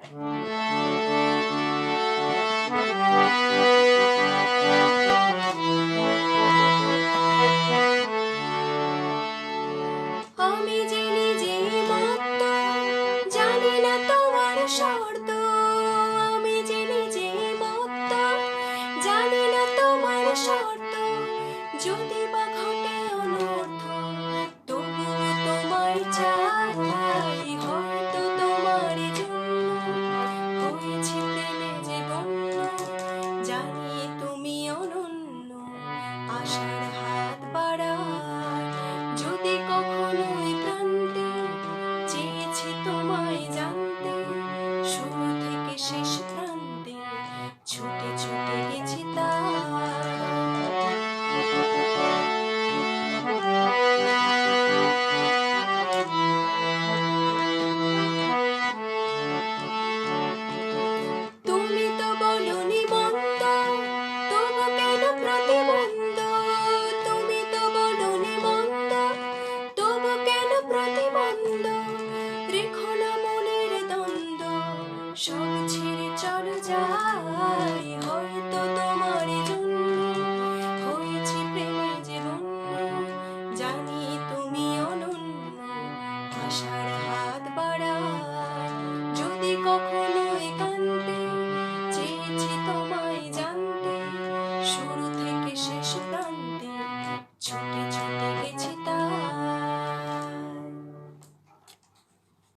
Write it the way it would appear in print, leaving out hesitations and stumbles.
আমি যে নিজে মত্ত, জানি না তোমার শর্ত। আমি যে নিজে মত্ত, জানি না তোমার শর্ত। যদি বা ঘটে অনর্থ, তবুও তোমায় চাই। হয়তো তোমার জন্য হয়েছে প্রেমে যে বন্য। জানি তুমি অনন্য, আশার হাত বাড়ায়। যদি কখনো এই প্রান্তে চেয়েছি তোমায় জানতে, শুরু থেকে শেষ প্রান্তে ছুটে ছুটে গেছি তুমি তো বলনি মন্দ, তবু কেন প্রতিবন্ধ? তুমি তো বলনি মন্দ, তবু কেন প্রতিবন্ধ? রেখো না মনের দ্বন্দ্ব, সব